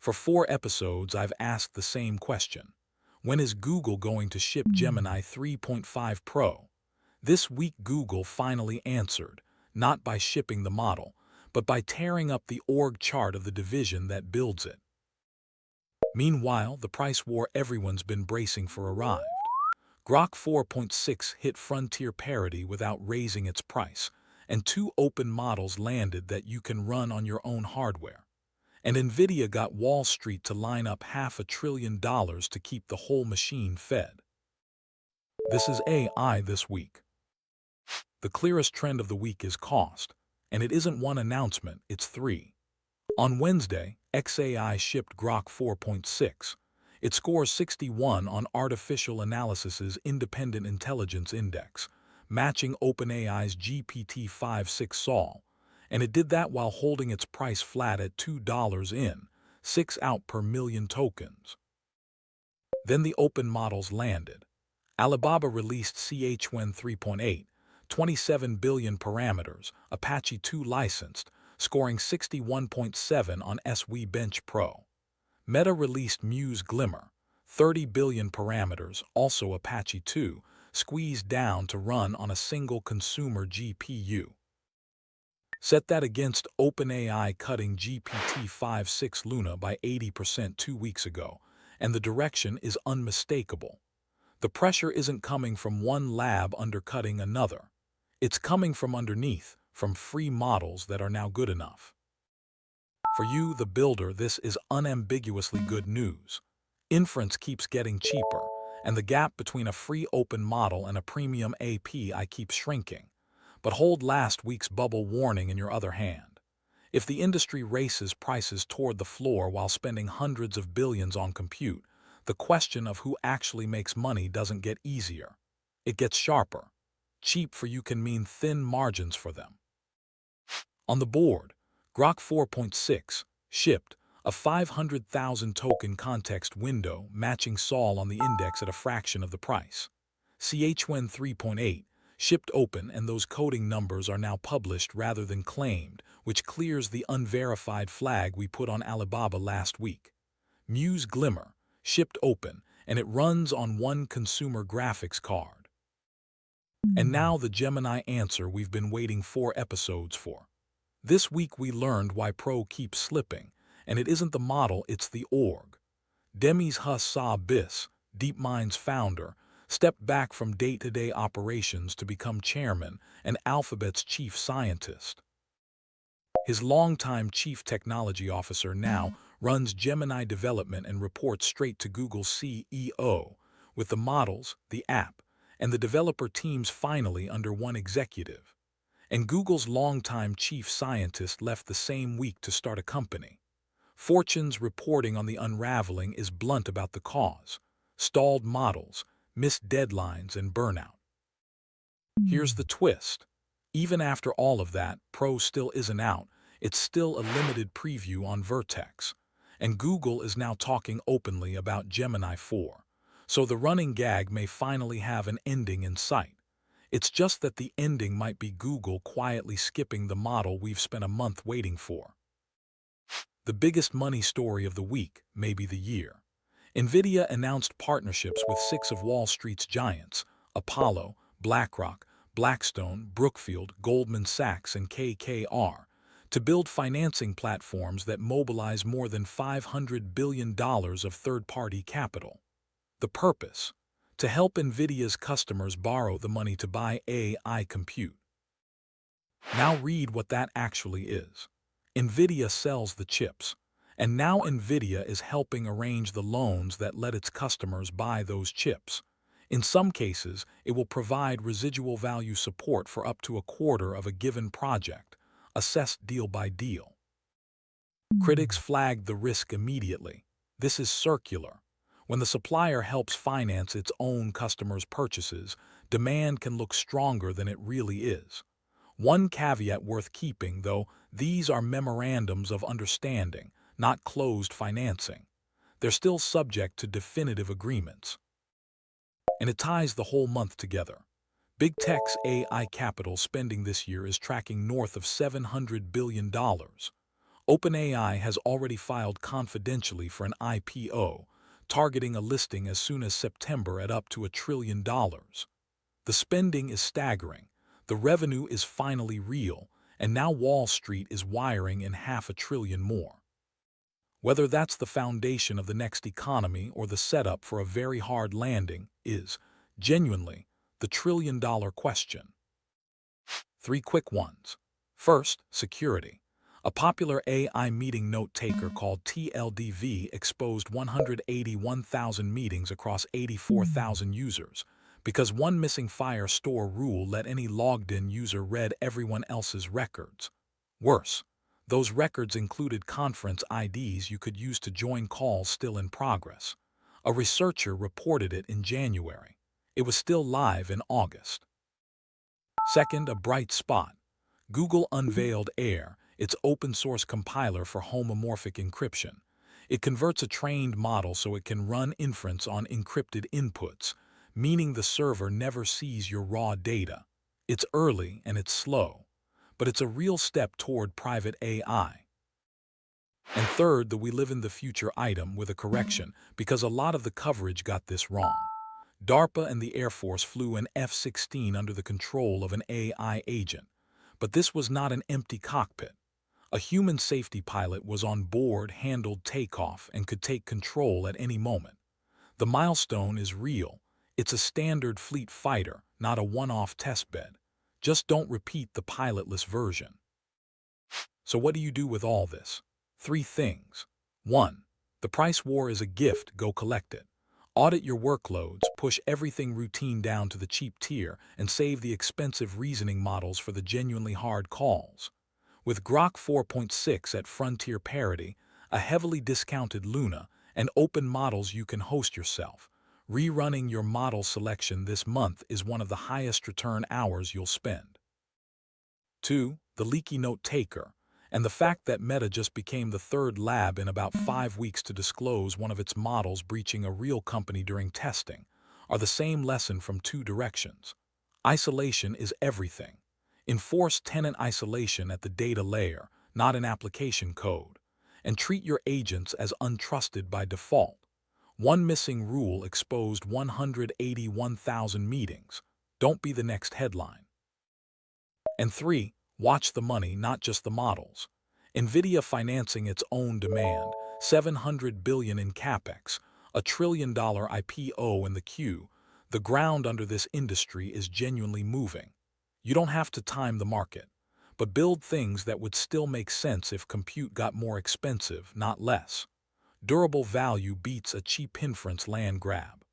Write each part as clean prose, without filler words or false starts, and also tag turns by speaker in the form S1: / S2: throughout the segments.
S1: For 4 episodes, I've asked the same question. When is Google going to ship Gemini 3.5 Pro? This week Google finally answered, not by shipping the model, but by tearing up the org chart of the division that builds it. Meanwhile, the price war everyone's been bracing for arrived. Grok 4.6 hit frontier parity without raising its price, and 2 open models landed that you can run on your own hardware. And Nvidia got Wall Street to line up $500 billion to keep the whole machine fed. This is AI This Week. The clearest trend of the week is cost, and it isn't one announcement, it's 3. On Wednesday, XAI shipped Grok 4.6. It scores 61 on Artificial Analysis's Independent Intelligence Index, matching OpenAI's GPT-5.6 Sol, and it did that while holding its price flat at $2 in, 6 out per million tokens. Then the open models landed. Alibaba released Qwen 3.8, 27 billion parameters, Apache 2 licensed, scoring 61.7 on SWE-Bench Pro. Meta released Muse Glimmer, 30 billion parameters, also Apache 2, squeezed down to run on a single consumer GPU. Set that against OpenAI cutting GPT-5.6 Luna by 80% 2 weeks ago, and the direction is unmistakable. The pressure isn't coming from one lab undercutting another. It's coming from underneath, from free models that are now good enough. For you, the builder, this is unambiguously good news. Inference keeps getting cheaper, and the gap between a free open model and a premium API keeps shrinking. But hold last week's bubble warning in your other hand. If the industry races prices toward the floor while spending hundreds of billions on compute, the question of who actually makes money doesn't get easier. It gets sharper. Cheap for you can mean thin margins for them. On the board, Grok 4.6 shipped a 500,000 token context window matching Sol on the index at a fraction of the price. Qwen 3.8 shipped open, and those coding numbers are now published rather than claimed, which clears the unverified flag we put on Alibaba last week. Muse Glimmer shipped open, and it runs on one consumer graphics card. And now the Gemini answer we've been waiting 4 episodes for. This week we learned why Pro keeps slipping, and it isn't the model, it's the org. Demis Hassabis, DeepMind's founder, stepped back from day-to-day operations to become chairman and Alphabet's chief scientist. His longtime chief technology officer now runs Gemini development and reports straight to Google's CEO, with the models, the app, and the developer teams finally under one executive. And Google's longtime chief scientist left the same week to start a company. Fortune's reporting on the unraveling is blunt about the cause: stalled models, missed deadlines, and burnout. Here's the twist. Even after all of that, Pro still isn't out. It's still a limited preview on Vertex. And Google is now talking openly about Gemini 4. So the running gag may finally have an ending in sight. It's just that the ending might be Google quietly skipping the model we've spent a month waiting for. The biggest money story of the week, maybe the year. Nvidia announced partnerships with 6 of Wall Street's giants: Apollo, BlackRock, Blackstone, Brookfield, Goldman Sachs, and KKR, to build financing platforms that mobilize more than $500 billion of third-party capital. The purpose: to help Nvidia's customers borrow the money to buy AI compute. Now read what that actually is. Nvidia sells the chips, and now Nvidia is helping arrange the loans that let its customers buy those chips. In some cases, it will provide residual value support for up to a quarter of a given project, assessed deal by deal. Critics flagged the risk immediately. This is circular. When the supplier helps finance its own customers' purchases, demand can look stronger than it really is. One caveat worth keeping, though: these are memorandums of understanding, not closed financing. They're still subject to definitive agreements. And it ties the whole month together. Big Tech's AI capital spending this year is tracking north of $700 billion. OpenAI has already filed confidentially for an IPO, targeting a listing as soon as September at up to $1 trillion. The spending is staggering, the revenue is finally real, and now Wall Street is wiring in $500 billion more. Whether that's the foundation of the next economy or the setup for a very hard landing is, genuinely, the trillion-dollar question. 3 quick ones. First, security. A popular AI meeting note-taker called TLDV exposed 181,000 meetings across 84,000 users because one missing Firestore rule let any logged-in user read everyone else's records. Worse, those records included conference IDs you could use to join calls still in progress. A researcher reported it in January. It was still live in August. Second, a bright spot. Google unveiled Air, its open-source compiler for homomorphic encryption. It converts a trained model so it can run inference on encrypted inputs, meaning the server never sees your raw data. It's early and it's slow, but it's a real step toward private AI. And third, the we live in the future item with a correction, because a lot of the coverage got this wrong. DARPA and the Air Force flew an F-16 under the control of an AI agent, but this was not an empty cockpit. A human safety pilot was on board, handled takeoff, and could take control at any moment. The milestone is real. It's a standard fleet fighter, not a one-off testbed. Just don't repeat the pilotless version. So what do you do with all this? 3 things. 1. The price war is a gift, go collect it. Audit your workloads, push everything routine down to the cheap tier, and save the expensive reasoning models for the genuinely hard calls. With Grok 4.6 at frontier parity, a heavily discounted Luna, and open models you can host yourself, rerunning your model selection this month is one of the highest return hours you'll spend. 2. The leaky note-taker, and the fact that Meta just became the third lab in about 5 weeks to disclose one of its models breaching a real company during testing, are the same lesson from 2 directions. Isolation is everything. Enforce tenant isolation at the data layer, not in application code, and treat your agents as untrusted by default. One missing rule exposed 181,000 meetings. Don't be the next headline. And 3, watch the money, not just the models. Nvidia financing its own demand, $700 billion in capex, a $1 trillion IPO in the queue. The ground under this industry is genuinely moving. You don't have to time the market, but build things that would still make sense if compute got more expensive, not less. Durable value beats a cheap inference land grab.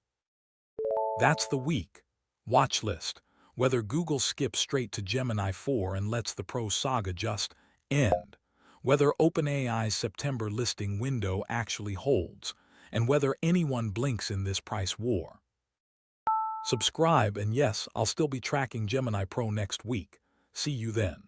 S1: That's the week. Watch list. Whether Google skips straight to Gemini 4 and lets the Pro saga just end. Whether OpenAI's September listing window actually holds, and whether anyone blinks in this price war. Subscribe, and yes, I'll still be tracking Gemini Pro next week. See you then.